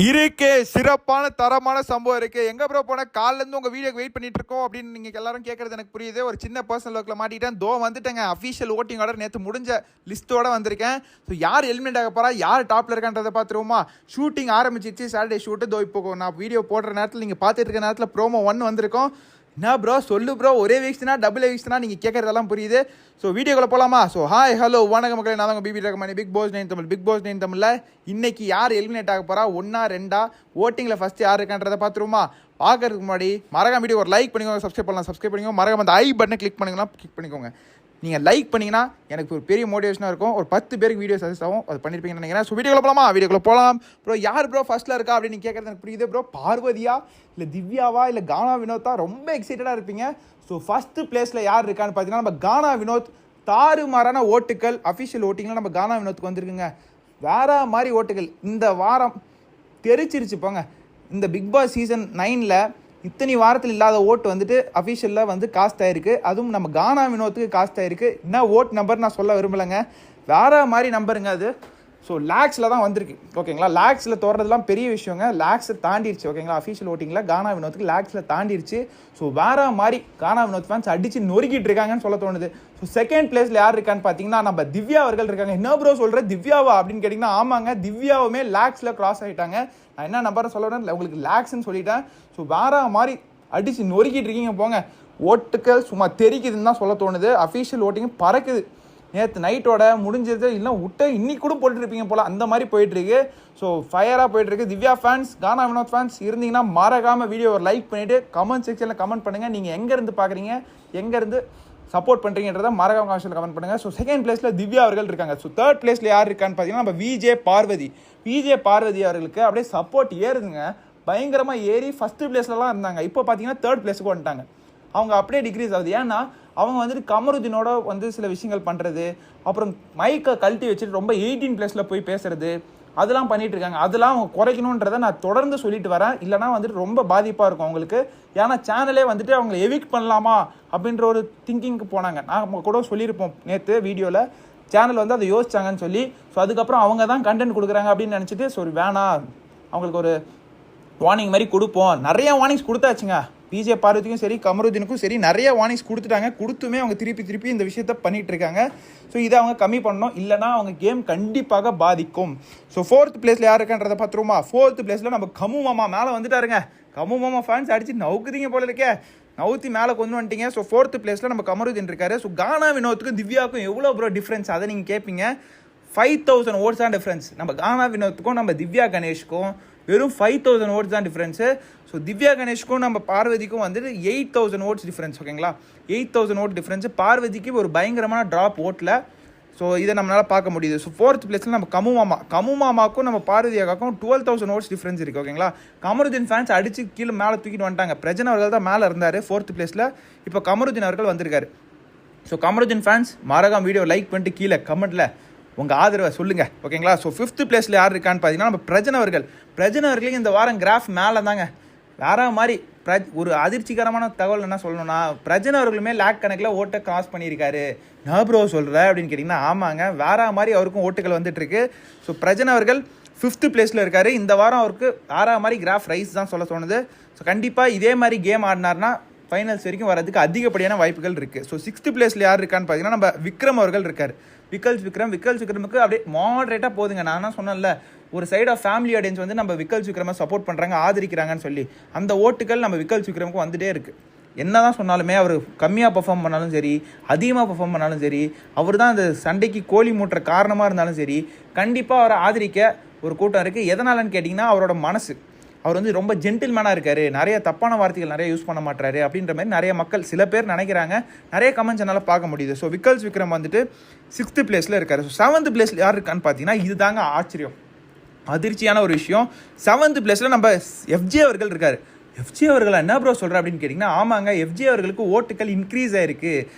இருக்கே சிறப்பான தரமான சம்பவம் இருக்கு. எங்க ப்ரோ போன காலைல இருந்து உங்க வீடியோக்கு வெயிட் பண்ணிட்டு இருக்கோம் அப்படின்னு நீங்க எல்லாரும் கேட்கறது எனக்கு புரியுது. ஒரு சின்ன பர்சனல் ஒர்க்ல மாட்டிட்டேன். தோ வந்துட்டேங்க. அஃபீஷியல் ஓட்டிங் ஆர்டர் நேற்று முடிஞ்ச லிஸ்ட்டோட வந்திருக்கேன். ஸோ யார் எலிமினேட் ஆக போறா, யார் டாப்ல இருக்கான்றதை பார்த்துருவோமா. ஷூட்டிங் ஆரம்பிச்சிச்சு. Saturday shoot. தோ இப்போ நான் வீடியோ போடுற நேரத்தில் நீங்கள் பார்த்துட்டு இருக்க நேரத்தில் ப்ரோமோ 1 வந்திருக்கோம். என்ன ப்ரோ சொல்லு ப்ரோ, ஒரே வீக்ஸ்னா டபுள் வீக்ஸ்னா நீங்கள் கேட்குறதெல்லாம் புரியுது. ஸோ வீடியோக்குள்ள போகலாமா. ஸோ ஹாய் ஹலோ வணக்கம் மக்களே, நான் தான் BB Rahmani Bigg Boss 9 Tamil. Bigg Boss 9 தமிழில் இன்னைக்கு யார் எலிமினேட் ஆக போகிறா, 1 2 ஓட்டிங்கில் ஃபஸ்ட்டு யார் இருக்கான்றதை பார்த்துருவோமா. பார்க்கறதுக்கு முன்னாடி மறக்காம வீடியோ ஒரு லைக் பண்ணிக்கோங்க, சப்ஸ்கிரைப் பண்ணலாம், சப்ஸ்கிரைப் பண்ணிக்கோங்க. மறக்காம அந்த ஐ பட்டனை கிளிக் பண்ணிக்கோங்க. நீங்கள் லைக் பண்ணிங்கன்னா எனக்கு ஒரு பெரிய மோட்டிவேஷனாக இருக்கும். ஒரு 10 பேருக்கு வீடியோ சஜஸ்ட் ஆகும். அது பண்ணியிருப்பீங்கன்னு நினைக்கிறேன். ஸோ வீடியோக்குள்ள போகலாமா. வீடியோக்குள்ள போகலாம். ப்ரோ யார் ப்ரோ ஃபர்ஸ்ட்டில் இருக்கா அப்படின்னு கேட்குறது எனக்கு புரியுது. ப்ரோ பார்வதியா இல்லை திவ்யாவா இல்லை கானா வினோத்தா, ரொம்ப எக்ஸைட்டடாக இருப்பீங்க. ஸோ ஃபஸ்ட்டு பிளேஸில் யார் இருக்கான்னு பார்த்தீங்கன்னா நம்ம கானா வினோத். தாறுமாறான ஓட்டுகள் அஃபிஷியல் ஓட்டிங்கில் நம்ம கானா வினோத்துக்கு வந்திருக்குங்க. வேற மாதிரி ஓட்டுகள் இந்த வாரம் தெரிச்சிருச்சு போங்க. இந்த பிக் பாஸ் சீசன் 9ல் இத்தனை வாரத்தில் இல்லாத ஓட்டு வந்துட்டு அஃபிஷியலில் வந்து காஸ்ட் ஆகிருக்கு. அதுவும் நம்ம கானா வினோத்துக்கு காஸ்ட் ஆகிருக்கு. என்ன ஓட் நம்பர் நான் சொல்ல விரும்பலைங்க, வேறு மாதிரி நம்பருங்க அது. ஸோ லேக்ஸில் தான் வந்திருக்கு ஓகேங்களா. லேக்ஸில் தோறதுலாம் பெரிய விஷயங்க. லேக்ஸை தாண்டிடுச்சு ஓகேங்களா. அஃபிஷியல் ஓட்டிங்கில் கானா வினோத்துக்கு லேக்ஸில் தாண்டிடுச்சு. ஸோ வேறு மாதிரி கானா வினோத் ஃபேன்ஸ் அடித்து நொறுக்கிட்டு இருக்காங்கன்னு சொல்ல தோணுது. ஸோ செகண்ட் பிளேஸில் யார் இருக்கான்னு பார்த்தீங்கன்னா நம்ம திவ்யா அவர்கள் இருக்காங்க. என்ன ப்ரோ சொல்கிற திவ்யாவா அப்படின்னு கேட்டிங்கன்னா ஆமாங்க, திவ்யாவுமே லேக்ஸில் கிராஸ் ஆகிட்டாங்க. நான் என்ன நம்பரை சொல்கிறேன் உங்களுக்கு லேக்ஸ்ன்னு சொல்லிட்டேன். ஸோ வேறு மாதிரி அடித்து நொறுக்கிட்டு இருக்கீங்க போங்க. ஓட்டுக்கள் சும்மா தெரிக்குதுன்னு தான் சொல்ல தோணுது. அஃபிஷியல் ஓட்டிங் பறக்குது. நேற்று நைட்டோட முடிஞ்சது இல்லை விட்டு இன்னைக்கு கூட போட்டுருப்பீங்க போல், அந்த மாதிரி போயிட்டுருக்கு. ஸோ ஃபயராக போயிட்டுருக்கு. திவ்யா ஃபேன்ஸ், கானா வினோத் ஃபேன்ஸ் இருந்தீங்கன்னா மறக்காமல் வீடியோ ஒரு லைக் பண்ணிவிட்டு கமெண்ட் செக்ஷனில் கமெண்ட் பண்ணுங்கள். நீங்கள் எங்கேருந்து பார்க்குறீங்க, எங்கேருந்து சப்போர்ட் பண்ணுறீங்கன்றத மறக்காம கமெண்ட்ஸில் கமெண்ட் பண்ணுங்கள். ஸோ செகண்ட் பிளேஸில் திவ்யா அவர்கள் இருக்காங்க. ஸோ தேர்ட் பிளேஸில் யார் இருக்கான்னு பார்த்தீங்கன்னா நம்ம விஜே பார்வதி அவர்களுக்கு அப்படியே சப்போர்ட் ஏறுதுங்க. பயங்கரமாக ஏறி ஃபஸ்ட்டு பிளேஸ்லலாம் இருந்தாங்க. இப்போ பார்த்தீங்கன்னா தேர்ட் பிளேஸுக்கு வந்துட்டாங்க. அவங்க அப்படியே டிக்ரீஸ் ஆகுது. ஏன்னா அவங்க வந்துட்டு கமருதீனோட வந்து சில விஷயங்கள் பண்ணுறது, அப்புறம் மைக்கை கழட்டி வச்சுட்டு ரொம்ப 18 பிளேஸில் போய் பேசுறது, அதெல்லாம் பண்ணிட்டு இருக்காங்க. அதெல்லாம் அவங்க குறைக்கணுன்றதை நான் தொடர்ந்து சொல்லிட்டு வரேன். இல்லைனா வந்துட்டு ரொம்ப பாதிப்பாக இருக்கும் அவங்களுக்கு. ஏன்னா சேனலே வந்துட்டு அவங்க எவிக்ட் பண்ணலாமா அப்படின்ற ஒரு திங்கிங்க்கு போனாங்க. நான் கூட சொல்லியிருப்போம் நேற்று வீடியோவில். சேனல் வந்து அதை யோசிச்சாங்கன்னு சொல்லி. ஸோ அதுக்கப்புறம் அவங்க தான் கண்டென்ட் கொடுக்குறாங்க அப்படின்னு நினச்சிட்டு ஸோ வேணாம் அவங்களுக்கு ஒரு வார்னிங் மாதிரி கொடுப்போம். நிறைய வார்னிங்ஸ் கொடுத்தாச்சுங்க. விஜே பார்வதிக்கும் சரி கமருதீனுக்கும் சரி நிறைய வார்னிங்ஸ் கொடுத்துட்டாங்க. கொடுத்துமே அவங்க திருப்பி இந்த விஷயத்த பண்ணிட்டு இருக்காங்க. ஸோ இதை அவங்க கம்மி பண்ணணும், இல்லைனா அவங்க கேம் கண்டிப்பாக பாதிக்கும். ஸோ ஃபோர்த் பிளேஸில் யார் இருக்கான்றதை பார்த்துருவோமா. ஃபோர்த் பிளேஸில் நம்ம கமு மாமா மேலே வந்துட்டாருங்க. கமு மாமா ஃபேன்ஸ் அடிச்சு நவுக்குறீங்க போல இருக்கே, நவுத்தி மேலே கொண்டு வந்துட்டீங்க. ஸோ ஃபோர்த் பிளேஸில் நம்ம கமருதீன் இருக்காரு. ஸோ கானா வினோத்துக்கும் திவ்யாவுக்கும் எவ்வளோ ப்ரோ டிஃப்ரென்ஸ் அதை நீங்கள் கேட்பீங்க. 5000 ஓட்ஸ் தான் டிஃப்ரென்ஸ். நம்ம கானா வினோத்துக்கும் நம்ம திவ்யா கணேஷ்க்கும் வெறும் 5000 ஓட்ஸ் தான் டிஃப்ரென்ஸு. ஸோ திவ்யா கணேஷ்க்கும் நம்ம பார்வதிக்கும் வந்துட்டு 8000 ஓட்ஸ் டிஃப்ரென்ஸ் ஓகேங்களா. 8000 ஓட் டிஃப்ரென்ஸு. பார்வதிக்கு ஒரு பயங்கரமான ட்ராப் ஓட்டில். ஸோ இதை நம்மளால் பார்க்க முடியுது. ஸோ ஃபோர்த் பிளேஸில் நம்ம கமு மாமாக்கும் நம்ம பார்வதி அக்காக்கும் 12000 ஓட்ஸ் டிஃப்ரென்ஸ் இருக்குது ஓகேங்களா. கமருதீன் ஃபேன்ஸ் அடித்து கீழே மேலே தூக்கிட்டு வந்துட்டாங்க. பிரஜன் அவர்கள் தான் மேலே இருந்தார் ஃபோர்த் பிளேஸில். இப்போ கமருதீன் அவர்கள் வந்திருக்காரு. ஸோ கமருதீன் ஃபேன்ஸ் மறக்காம வீடியோ லைக் பண்ணிட்டு கீழே கமெண்ட்டில் உங்கள் ஆதரவை சொல்லுங்கள் ஓகேங்களா. ஸோ ஃபிஃப்த்து பிளேஸில் யார் இருக்கான்னு பார்த்தீங்கன்னா நம்ம பிரஜன் அவர்களுக்கு இந்த வாரம் கிராஃப் மேலே தாங்க. வேற மாதிரி ஒரு அதிர்ச்சிகரமான தகவல் என்ன சொல்லணும்னா, பிரஜன் அவர்களுமே லேக் கணக்கில் ஓட்டை கிராஸ் பண்ணியிருக்காரு. நான் ப்ரோ சொல்கிற அப்படின்னு கேட்டிங்கன்னா ஆமாங்க, வேற மாதிரி அவருக்கும் ஓட்டுகள் வந்துட்டுருக்கு. ஸோ பிரஜன் அவர்கள் 5th பிளேஸில் இருக்கார். இந்த வாரம் அவருக்கு வேற மாதிரி கிராஃப் ரைஸ் தான் சொல்ல தோணுது. ஸோ கண்டிப்பாக இதே மாதிரி கேம் ஆடினார்னா ஃபைனல்ஸ் வரைக்கும் வரதுக்கு அதிகப்படியான வாய்ப்புகள் இருக்குது. ஸோ 6th பிளேஸில் யார் இருக்கான்னு பார்த்தீங்கன்னா நம்ம விக்ரம் அவர்கள் இருக்கார். விக்கல்ஸ் விக்ரமுக்கு அப்படியே மாடரேட்டாக போதுங்க. நான் தான் சொன்னேன்ல, ஒரு சைட் ஆஃப் ஃபேமிலி ஆடியன்ஸ் வந்து நம்ம விக்கல்ஸ் விக்ரமை சப்போர்ட் பண்ணுறாங்க, ஆதரிக்கிறாங்கன்னு சொல்லி. அந்த ஓட்டுகள் நம்ம விக்கல்ஸ் விக்ரமுக்கு வந்துட்டே இருக்குது. என்ன தான் சொன்னாலுமே அவர் கம்மியாக பர்ஃபார்ம் பண்ணாலும் சரி, அதிகமாக பர்ஃபார்ம் பண்ணாலும் சரி, அவர் தான் அந்த சண்டைக்கு கோழி மூட்டுற காரணமாக இருந்தாலும் சரி, கண்டிப்பாக அவரை ஆதரிக்க ஒரு கூட்டம் இருக்குது. எதனாலன்னு கேட்டிங்கன்னா அவரோட மனசு. அவர் வந்து ரொம்ப ஜென்டில்மேனாக இருக்கார், நிறைய தப்பான வார்த்தைகள் நிறைய யூஸ் பண்ண மாட்டாரு அப்படின்ற மாதிரி நிறைய மக்கள் சில பேர் நினைக்கிறாங்க. நிறைய கமெண்ட்ஸ் என்னால் பார்க்க முடியுது. ஸோ விக்கல்ஸ் விக்ரம் வந்துட்டு 6th பிளேஸில் இருக்கார். ஸோ 7th பிளேஸில் யார் இருக்கான்னு பார்த்தீங்கன்னா இது தாங்க ஆச்சரியம், அதிர்ச்சியான ஒரு விஷயம். 7th பிளேஸில் நம்ம எஃப்ஜே அவர்கள் இருக்கார். எஃப்ஜே அவர்கள் என்ன ப்ரோ சொல்கிற அப்படின்னு கேட்டிங்கன்னா ஆமாங்க, எஃப்ஜே அவர்களுக்கு ஓட்டுகள் இன்க்ரீஸ் ஆகிருக்கு.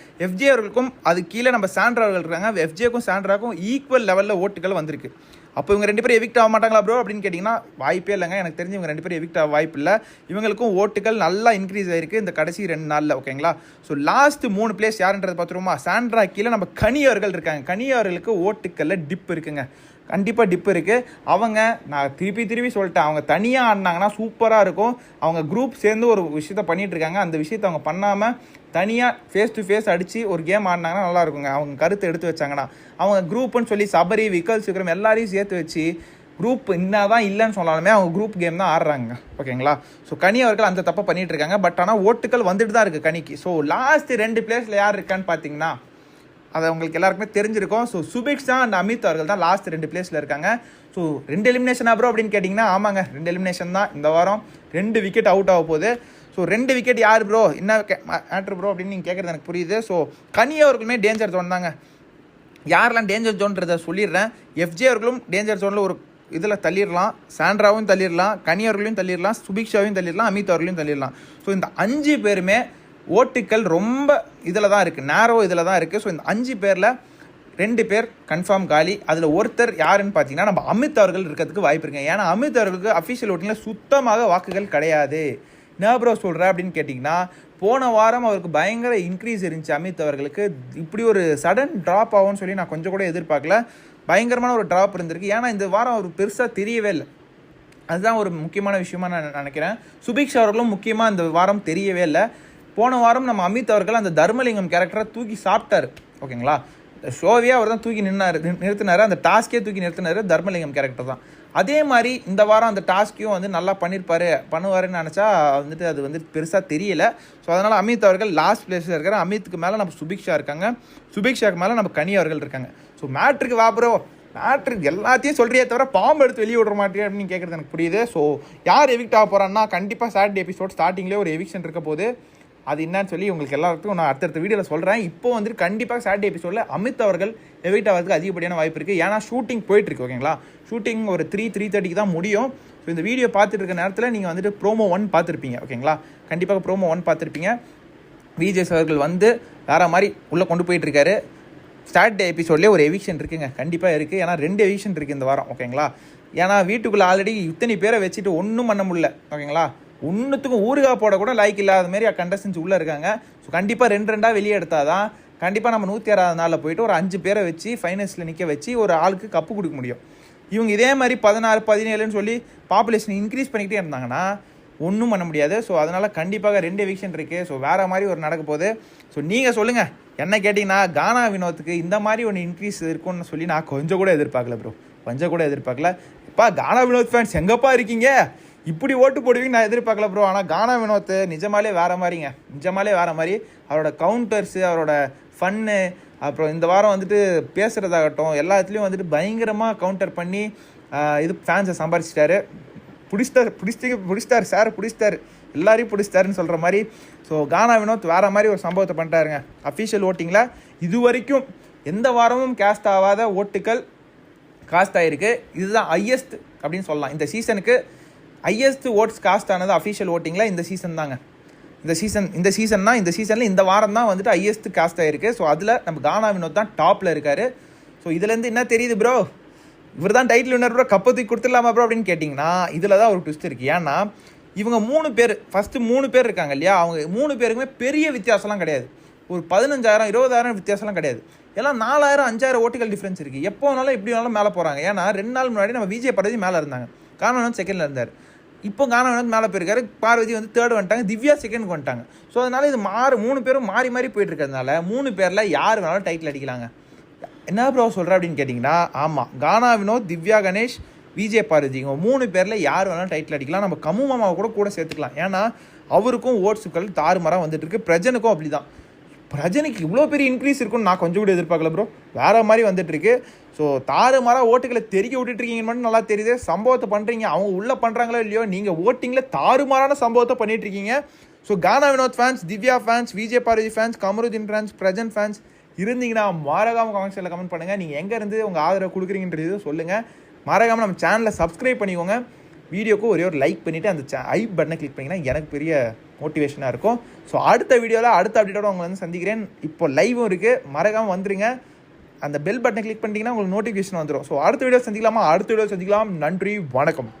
எஃப்ஜே அவர்களுக்கும் அது கீழே நம்ம சாண்ட்ரா அவர்கள் இருக்காங்க. எஃப்ஜேக்கும் சாண்ட்ராக்கும் ஈக்குவல் லெவலில் ஓட்டுகள் வந்திருக்கு. அப்போ இவங்க 2 பேரும் எவிக்ட் ஆக மாட்டாங்களா ப்ரோ அப்படின்னு கேட்டிங்கன்னா வாய்ப்பே இல்லைங்க. எனக்கு தெரிஞ்சு இவங்க 2 பேரும் எவிக்ட் ஆக வாய்ப்பு இல்லை. இவங்களுக்கும் ஓட்டுகள் நல்லா இன்க்ரீஸ் ஆகிருக்கு இந்த கடைசி 2 நாளில் ஓகேங்களா. ஸோ லாஸ்ட் 3 பிளேஸ் யாருன்றது பார்த்துருவோமா. சாண்ட்ரா கீழே நம்ம கனி அவர்கள் இருக்காங்க. கனி அவர்களுக்கு ஓட்டுக்களில் டிப் இருக்குங்க. கண்டிப்பாக டிப் இருக்குது. அவங்க நான் திருப்பி சொல்லிட்டேன், அவங்க தனியாக ஆடினாங்கன்னா சூப்பராக இருக்கும். அவங்க குரூப் சேர்ந்து ஒரு விஷயத்த பண்ணிகிட்டு இருக்காங்க. அந்த விஷயத்த அவங்க பண்ணாமல் தனியாக ஃபேஸ் டு ஃபேஸ் அடித்து ஒரு கேம் ஆடினாங்கன்னா நல்லா இருக்குங்க. அவங்க கருத்தை எடுத்து வச்சாங்கன்னா, அவங்க குரூப்புன்னு சொல்லி சபரி, விக்கல், விக்ரம் எல்லாரையும் சேர்த்து வச்சு குரூப் தான் இல்லைன்னு சொன்னாலுமே அவங்க குரூப் கேம் தான் ஆடுறாங்க. ஓகேங்களா? ஸோ கனி அவர்கள் அந்த தப்பை பண்ணிட்டு இருக்காங்க. பட் ஆனால் ஓட்டுகள் வந்துட்டு தான் இருக்குது கனிக்கு. ஸோ லாஸ்ட் 2 பிளேஸில் யார் இருக்கான்னு பார்த்தீங்கன்னா, அது உங்களுக்கு எல்லாருக்குமே தெரிஞ்சிருக்கும். ஸோ சுபிக்ஷா அண்ட் அமித் அவர்கள் தான் லாஸ்ட் 2 பிளேஸில் இருக்காங்க. ஸோ 2 எலிமினேஷன் அப்புறம் அப்படின்னு கேட்டிங்கன்னா, ஆமாங்க 2 எலிமினேஷன் தான். இந்த வாரம் 2 விக்கெட் அவுட் ஆக போகுது. ஸோ 2 விக்கெட் யார் ப்ரோ, என்ன மேட்ரு ப்ரோ அப்படின்னு நீங்கள் கேட்குறது எனக்கு புரியுது. ஸோ கனி அவர்களுமே டேஞ்சர் ஜோன் தாங்க. யாரெல்லாம் டேஞ்சர் ஜோன்றதை சொல்லிடுறேன். எஃப்ஜே அவர்களும் டேஞ்சர் ஜோனில் ஒரு இதில் தள்ளிடலாம், சாண்ட்ராவும் தள்ளிடலாம், கனி அவர்களையும் தள்ளிடலாம், சுபிக்ஷாவையும் தள்ளிடலாம், அமித் அவர்களையும் தள்ளிடலாம். ஸோ இந்த 5 பேருமே ஓட்டுக்கள் ரொம்ப இதில் தான் இருக்குது, நேரோ இதில் தான் இருக்குது. ஸோ இந்த 5 பேரில் 2 பேர் கன்ஃபார்ம் காலி. அதில் ஒருத்தர் யாருன்னு பார்த்தீங்கன்னா நம்ம அமித் அவர்கள் இருக்கிறதுக்கு வாய்ப்பு இருக்குங்க. ஏன்னா அமித் அவர்களுக்கு அஃபிஷியல் ஓட்டிங்கில் சுத்தமாக வாக்குகள் கிடையாது. என்ன ப்ரோ சொல்கிற அப்படின்னு கேட்டிங்கன்னா, போன வாரம் அவருக்கு பயங்கர இன்க்ரீஸ் இருந்துச்சு அமித் அவர்களுக்கு. இப்படி ஒரு சடன் ட்ராப் ஆகும்னு சொல்லி நான் கொஞ்சம் கூட எதிர்பார்க்கல. பயங்கரமான ஒரு ட்ராப் இருந்திருக்கு. ஏன்னா இந்த வாரம் அவர் பெருசாக தெரியவே இல்லை. அதுதான் ஒரு முக்கியமான விஷயமா நான் நினைக்கிறேன். சுபிக்ஷா அவர்களும் முக்கியமாக இந்த வாரம் தெரியவே இல்லை. போன வாரம் நம்ம அமித் அவர்கள் அந்த தர்மலிங்கம் கேரக்டரை தூக்கி சாப்பிட்டாரு. ஓகேங்களா? ஷோவே அவர் தான் தூக்கி நிறுத்தினார். அந்த டாஸ்கே தூக்கி நிறுத்தினார் தர்மலிங்கம் கேரக்டர் தான். அதே மாதிரி இந்த வாரம் அந்த டாஸ்க்கையும் வந்து நல்லா பண்ணுவாருன்னு நினச்சா வந்துட்டு அது வந்து பெருசாக தெரியல. ஸோ அதனால் அமித் அவர்கள் லாஸ்ட் பிளேஸில் இருக்கார். அமித்துக்கு மேலே நம்ம சுபிக்ஷா இருக்காங்க, சுபிக்ஷாக்கு மேலே நம்ம கனி அவர்கள் இருக்காங்க. ஸோ மேட்ருக்கு வாப்புறோ, மேட்ருக்கு எல்லாத்தையும் சொல்கிறியே தவிர பாம்பு எடுத்து வெளியே விட்ற மாட்டேன் அப்படின்னு கேட்குறது எனக்கு புரியுது. ஸோ யார் எவிக்ட் ஆக போகிறான்னா, கண்டிப்பாக சாட்டர்டே எபிசோட் ஸ்டார்டிங்லேயே ஒரு எவிக்ஷன் இருக்க போது. அது என்னன்னு சொல்லி உங்களுக்கு எல்லாருக்கும் நான் அடுத்தடுத்த வீடியோவில் சொல்கிறேன். இப்போ வந்துட்டு கண்டிப்பாக சாட்டர்டே எபிசோடில் அமித் அவர்கள் எவிக்ட் ஆகிறதுக்கு அதிகப்படியான வாய்ப்பு இருக்குது. ஏன்னா ஷூட்டிங் போயிட்டுருக்கு. ஓகேங்களா? ஷூட்டிங் ஒரு 3:30 தான் முடியும். ஸோ இந்த வீடியோ பார்த்துட்டு இருக்க நேரத்தில் நீங்கள் வந்துட்டு ப்ரோமோ 1 பார்த்துருப்பீங்க. ஓகேங்களா? கண்டிப்பாக ப்ரோமோ 1 பார்த்துருப்பீங்க. விஜய் அவர்கள் வந்து வேறு மாதிரி உள்ளே கொண்டு போயிட்டுருக்காரு. சாட்டர்டே எபிசோட்லேயே ஒரு எவிக்ஷன் இருக்குங்க, கண்டிப்பாக இருக்குது. ஏன்னா 2 எவிக்ஷன் இருக்குது இந்த வாரம். ஓகேங்களா? ஏன்னா வீட்டுக்குள்ளே ஆல்ரெடி இத்தனை பேரை வச்சுட்டு ஒன்றும் பண்ண முடியல. ஓகேங்களா? ஒன்றுத்துக்கும் ஊறுகாய் போட கூட லைக் இல்லாத மாதிரி கண்டஸ்டன்ஸ் உள்ளே இருக்காங்க. ஸோ கண்டிப்பாக 2 வெளியே எடுத்தால் தான் கண்டிப்பாக நம்ம 106வது நாளில் போயிட்டு ஒரு 5 பேரை வச்சு ஃபைனல்ஸில் நிற்க வச்சு ஒரு ஆளுக்கு கப்பு கொடுக்க முடியும். இவங்க இதே மாதிரி 16, 17ன்னு சொல்லி பாப்புலேஷன் இன்க்ரீஸ் பண்ணிக்கிட்டே இருந்தாங்கன்னா ஒன்றும் பண்ண முடியாது. ஸோ அதனால் கண்டிப்பாக 2 எவிக்ஷன் இருக்குது. ஸோ வேறு மாதிரி ஒரு நடக்க போகுது. ஸோ நீங்கள் சொல்லுங்கள், என்ன கேட்டிங்கன்னா கானா வினோத்துக்கு இந்த மாதிரி ஒன்று இன்க்ரீஸ் இருக்கும்னு சொல்லி நான் கொஞ்சம் கூட எதிர்பார்க்கல ப்ரோ, கொஞ்சம் கூட எதிர்பார்க்கல. இப்போ கானா வினோத் ஃபேன்ஸ் எங்கப்பா இருக்கீங்க, இப்படி ஓட்டு போடுவீங்க நான் எதிர்பார்க்கல ப்ரோ. ஆனால் கானா வினோத் நிஜமாலே வேறு மாதிரிங்க, நிஜமாலே வேறு மாதிரி. அவரோட கவுண்டர்ஸு, அவரோட ஃபன்னு, அப்புறம் இந்த வாரம் வந்துட்டு பேசுகிறதாகட்டும் எல்லாத்துலேயும் வந்துட்டு பயங்கரமாக கவுண்டர் பண்ணி இது ஃபேன்ஸை சம்பாரிச்சிட்டாரு. பிடிச்சிட்டாரு சார், பிடிச்சிட்டாரு, எல்லாரையும் பிடிச்சிட்டாருன்னு சொல்கிற மாதிரி. ஸோ கானா வினோத் வேறு மாதிரி ஒரு சம்பவத்தை பண்ணிட்டாருங்க. அஃபிஷியல் ஓட்டிங்கில் இது வரைக்கும் எந்த வாரமும் கேஸ்ட் ஆகாத ஓட்டுக்கள் காஸ்ட் ஆகிருக்கு. இதுதான் ஹையஸ்ட் அப்படின்னு சொல்லலாம். இந்த சீசனுக்கு ஹையஸ்ட் ஓட்ஸ் காஸ்ட் ஆனது அஃபிஷியல் ஓட்டிங்கில் இந்த சீசன் தாங்க. இந்த சீசனில் இந்த வாரம் தான் வந்துட்டு ஹையஸ்ட் காஸ்ட் ஆகிருக்கு. ஸோ அதில் நம்ம கானா வினோத் தான் டாப்பில் இருக்கார். ஸோ இதுலேருந்து என்ன தெரியுது ப்ரோ, இவர் தான் டைட்டில் வின்னர் ப்ரோ, கப்பத்துக்கு கொடுத்துடலாமா ப்ரோ அப்படின்னு கேட்டிங்கன்னா இதில் தான் ஒரு ட்விஸ்ட் இருக்குது. ஏன்னா இவங்க 3 பேர், ஃபஸ்ட்டு 3 பேர் இருக்காங்க இல்லையா, அவங்க 3 பேருக்குமே பெரிய வித்தியாசம்லாம் கிடையாது. ஒரு 15,000, 20,000 வித்தியாசம்லாம் கிடையாது. எல்லாம் 4,000, 5,000 ஓட்டுகள் டிஃப்ரென்ஸ் இருக்குது. எப்போ வேணாலும் எப்படி வேணாலும் மேலே போகிறாங்க. ஏன்னா 2 நாள் முன்னாடி நம்ம விஜய் பார்வதி மேலே இருந்தாங்க, கானா வினோத் செகண்டில் இருந்தார். இப்போ கானா வினோத் மேலே போயிருக்காரு, பார்வதி வந்து 3rd வந்துட்டாங்க, திவ்யா 2nd வந்துட்டாங்க. ஸோ அதனால் இது 3 பேரும் மாறி மாறி போயிட்டு இருக்கிறதுனால 3 பேரில் யார் வேணாலும் டைட்டில் அடிக்கலாங்க. என்ன ப்ரோ சொல்கிற அப்படின்னு கேட்டிங்கன்னா, ஆமாம், கானா வினோத், திவ்யா கணேஷ், விஜய் பார்வதி இவங்க 3 பேரில் யார் வேணாலும் டைட்டில் அடிக்கலாம். நம்ம கமு மாமாவை கூட சேர்த்துக்கலாம். ஏன்னா அவருக்கும் ஓட்ஸுக்கள் தாறுமாறாக வந்துட்டு இருக்கு. பிரஜனுக்கும் அப்படி தான். பிரஜனுக்கு இவ்வளோ பெரிய இன்க்ரீஸ் இருக்குன்னு நான் கொஞ்சம் கூட எதிர்பார்க்கல ப்ரோ, வேறு மாதிரி வந்துட்டுருக்கு. ஸோ தாறுமாறாக ஓட்டுகளை தெருக்கி விட்டுட்ருக்கீங்கன்னு மட்டும் நல்லா தெரியுது. சம்பவத்தை பண்ணுறீங்க, அவங்க உள்ளே பண்ணுறாங்களோ இல்லையோ, நீங்கள் ஓட்டிங்கில் தாறுமாறான சம்பவத்தை பண்ணிகிட்ருக்கீங்க. So Gana Vinoth fans, Divya fans, Vijay Parvathy fans, Kamarudheen fans, Prajan fans இருந்தீங்கன்னா மறக்காமல் கமெண்ட்ஸில் கமெண்ட் பண்ணுங்கள். நீங்கள் எங்கே இருந்து உங்கள் ஆதரவு கொடுக்குறீங்கன்றது சொல்லுங்கள். மறக்காமல் நம்ம சேனலை சப்ஸ்கிரைப் பண்ணிக்கோங்க. வீடியோக்கு ஒரே ஒரு லைக் பண்ணிவிட்டு அந்த ஐ பட்டனை கிளிக் பண்ணிங்கன்னா எனக்கு பெரிய மோட்டிவேஷனாக இருக்கும். ஸோ அடுத்த வீடியோவில் அடுத்த அப்டேட்டோட உங்களை வந்து சந்திக்கிறேன். இப்போ லைவும் இருக்குது, மறக்காமல் வந்துடுங்க. அந்த பெல் பட்டனை கிளிக் பண்ணிட்டீங்கன்னா உங்களுக்கு நோட்டிஃபிகேஷன் வந்துடும். ஸோ அடுத்த வீடியோ சந்திக்கலாமா? அடுத்த வீடியோ சந்திக்கலாம். நன்றி, வணக்கம்.